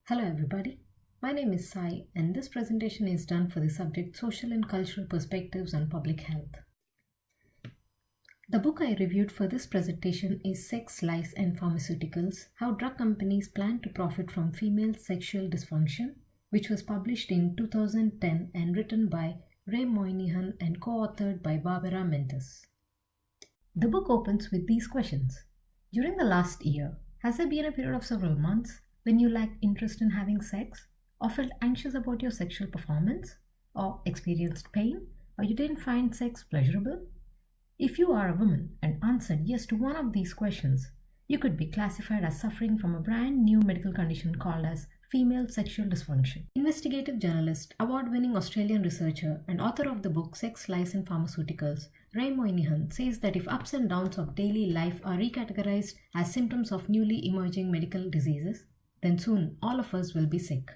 Hello everybody, my name is Sai and this presentation is done for the subject Social and Cultural Perspectives on Public Health. The book I reviewed for this presentation is Sex, Lies and Pharmaceuticals, How Drug Companies Plan to Profit from Female Sexual Dysfunction, which was published in 2010 and written by Ray Moynihan and co-authored by Barbara Mentis. The book opens with these questions. During the last year, has there been a period of several months when you lacked interest in having sex, or felt anxious about your sexual performance, or experienced pain, or you didn't find sex pleasurable? If you are a woman and answered yes to one of these questions, you could be classified as suffering from a brand new medical condition called as female sexual dysfunction. Investigative journalist, award-winning Australian researcher, and author of the book Sex, Lies and Pharmaceuticals, Ray Moynihan says that if ups and downs of daily life are recategorized as symptoms of newly emerging medical diseases, then soon all of us will be sick.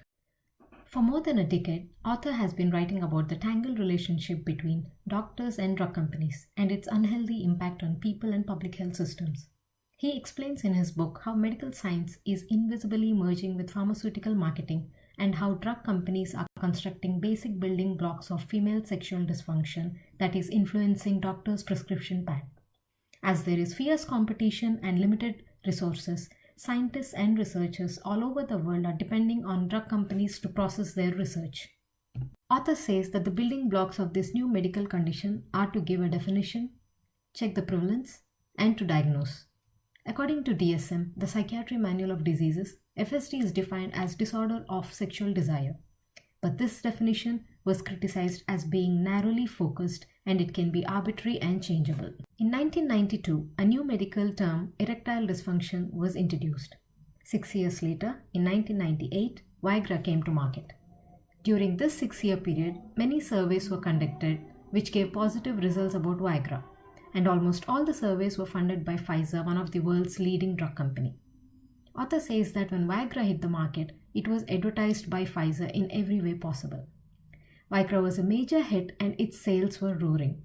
For more than a decade, author has been writing about the tangled relationship between doctors and drug companies and its unhealthy impact on people and public health systems. He explains in his book how medical science is invisibly merging with pharmaceutical marketing and how drug companies are constructing basic building blocks of female sexual dysfunction that is influencing doctors' prescription pad. As there is fierce competition and limited resources, scientists and researchers all over the world are depending on drug companies to process their research. Author says that the building blocks of this new medical condition are to give a definition, check the prevalence, and to diagnose. According to DSM, the Psychiatry Manual of Diseases, FSD is defined as disorder of sexual desire. But this definition was criticized as being narrowly focused and it can be arbitrary and changeable. In 1992, a new medical term, erectile dysfunction, was introduced. 6 years later, in 1998, Viagra came to market. During this 6-year period, many surveys were conducted which gave positive results about Viagra, and almost all the surveys were funded by Pfizer, one of the world's leading drug company. Author says that when Viagra hit the market, it was advertised by Pfizer in every way possible. Viagra was a major hit and its sales were roaring.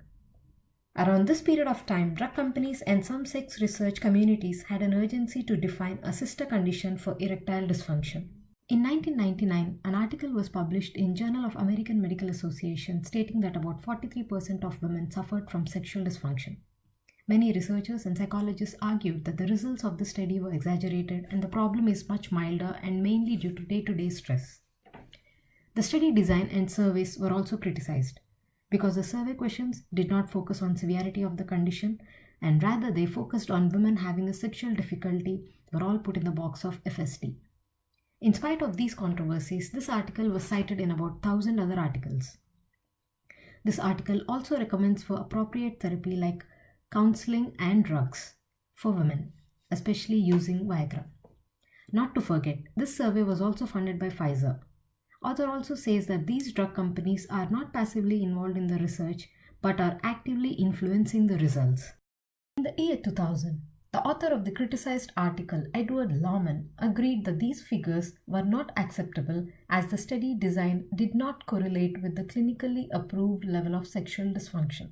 Around this period of time, drug companies and some sex research communities had an urgency to define a sister condition for erectile dysfunction. In 1999, an article was published in Journal of American Medical Association stating that about 43% of women suffered from sexual dysfunction. Many researchers and psychologists argued that the results of the study were exaggerated and the problem is much milder and mainly due to day-to-day stress. The study design and surveys were also criticized because the survey questions did not focus on severity of the condition and rather they focused on women having a sexual difficulty were all put in the box of FSD. In spite of these controversies, this article was cited in about 1,000 other articles. This article also recommends for appropriate therapy like counseling and drugs for women, especially using Viagra. Not to forget, this survey was also funded by Pfizer. Author also says that these drug companies are not passively involved in the research but are actively influencing the results. In the year 2000, the author of the criticized article, Edward Lawman, agreed that these figures were not acceptable as the study design did not correlate with the clinically approved level of sexual dysfunction,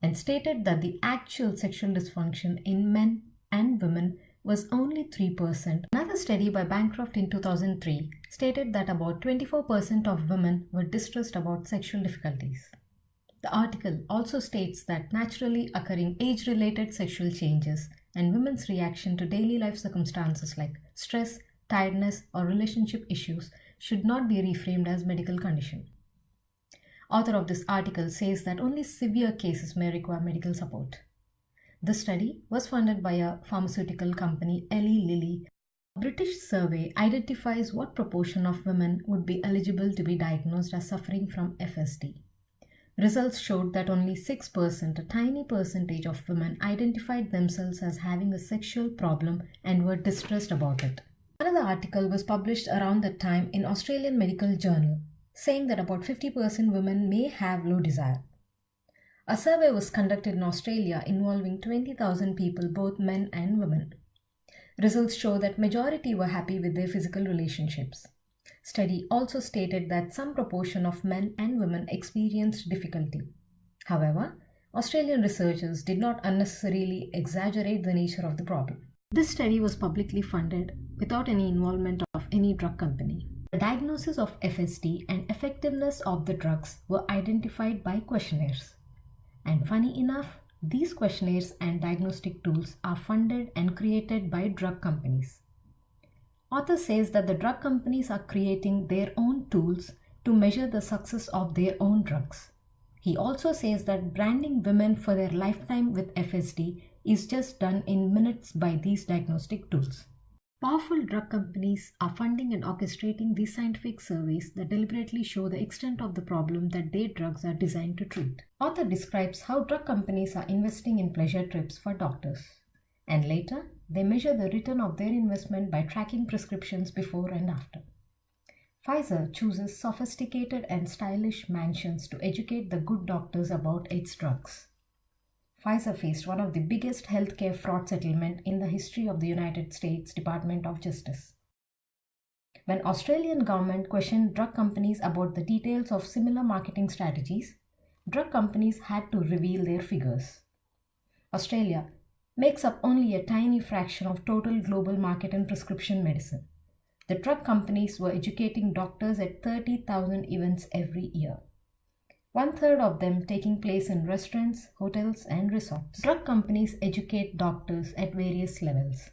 and stated that the actual sexual dysfunction in men and women was only 3%. Another study by Bancroft in 2003 stated that about 24% of women were distressed about sexual difficulties. The article also states that naturally occurring age-related sexual changes and women's reaction to daily life circumstances like stress, tiredness, or relationship issues should not be reframed as medical condition. Author of this article says that only severe cases may require medical support. The study was funded by a pharmaceutical company, Eli Lilly. A British survey identifies what proportion of women would be eligible to be diagnosed as suffering from FSD. Results showed that only 6%, a tiny percentage of women, identified themselves as having a sexual problem and were distressed about it. Another article was published around that time in Australian Medical Journal, saying that about 50% women may have low desire. A survey was conducted in Australia involving 20,000 people, both men and women. Results show that majority were happy with their physical relationships. Study also stated that some proportion of men and women experienced difficulty. However, Australian researchers did not unnecessarily exaggerate the nature of the problem. This study was publicly funded without any involvement of any drug company. The diagnosis of FSD and effectiveness of the drugs were identified by questionnaires. And funny enough, these questionnaires and diagnostic tools are funded and created by drug companies. Author says that the drug companies are creating their own tools to measure the success of their own drugs. He also says that branding women for their lifetime with FSD is just done in minutes by these diagnostic tools. Powerful drug companies are funding and orchestrating these scientific surveys that deliberately show the extent of the problem that their drugs are designed to treat. Author describes how drug companies are investing in pleasure trips for doctors. And later, they measure the return of their investment by tracking prescriptions before and after. Pfizer chooses sophisticated and stylish mansions to educate the good doctors about its drugs. Pfizer faced one of the biggest healthcare fraud settlements in the history of the United States Department of Justice. When Australian government questioned drug companies about the details of similar marketing strategies, drug companies had to reveal their figures. Australia makes up only a tiny fraction of total global market in prescription medicine. The drug companies were educating doctors at 30,000 events every year. 1/3 of them taking place in restaurants, hotels, and resorts. Drug companies educate doctors at various levels.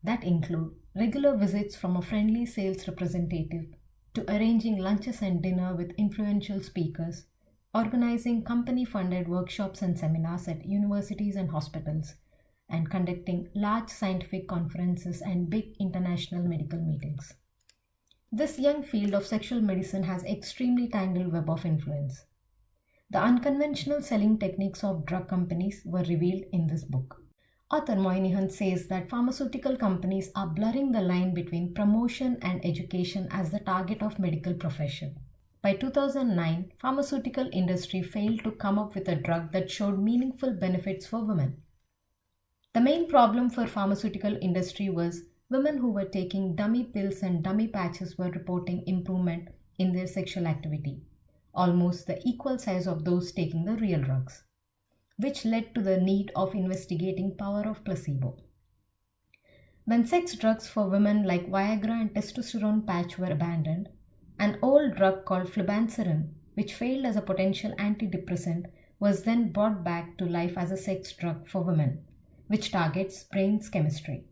That include regular visits from a friendly sales representative to arranging lunches and dinner with influential speakers, organizing company-funded workshops and seminars at universities and hospitals, and conducting large scientific conferences and big international medical meetings. This young field of sexual medicine has extremely tangled web of influence. The unconventional selling techniques of drug companies were revealed in this book. Author Moynihan says that pharmaceutical companies are blurring the line between promotion and education as the target of medical profession. By 2009, pharmaceutical industry failed to come up with a drug that showed meaningful benefits for women. The main problem for pharmaceutical industry was women who were taking dummy pills and dummy patches were reporting improvement in their sexual activity, almost the equal size of those taking the real drugs, which led to the need of investigating power of placebo. When sex drugs for women like Viagra and testosterone patch were abandoned, an old drug called flibanserin, which failed as a potential antidepressant, was then brought back to life as a sex drug for women, which targets brain's chemistry.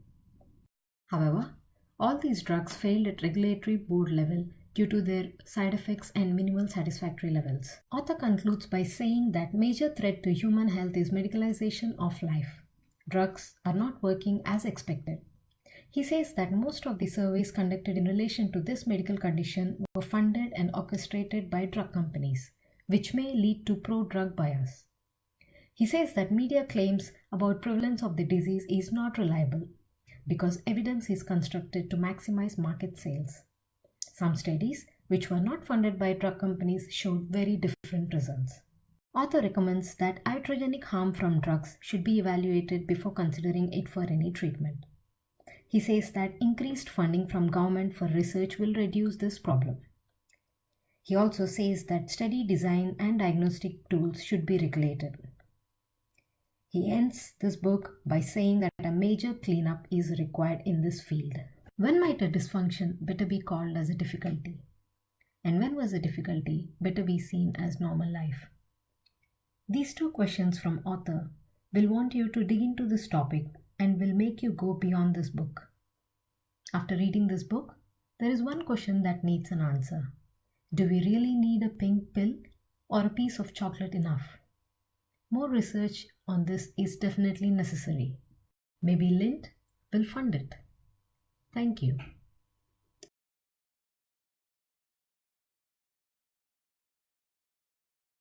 However, all these drugs failed at regulatory board level due to their side effects and minimal satisfactory levels. Author concludes by saying that major threat to human health is medicalization of life. Drugs are not working as expected. He says that most of the surveys conducted in relation to this medical condition were funded and orchestrated by drug companies, which may lead to pro-drug bias. He says that media claims about prevalence of the disease is not reliable because evidence is constructed to maximize market sales. Some studies, which were not funded by drug companies, showed very different results. Author recommends that iatrogenic harm from drugs should be evaluated before considering it for any treatment. He says that increased funding from government for research will reduce this problem. He also says that study design and diagnostic tools should be regulated. He ends this book by saying that a major cleanup is required in this field. When might a dysfunction better be called as a difficulty? And when was a difficulty better be seen as normal life? These two questions from author will want you to dig into this topic and will make you go beyond this book. After reading this book, there is one question that needs an answer. Do we really need a pink pill or a piece of chocolate enough? More research on this is definitely necessary. Maybe Lind will fund it. Thank you.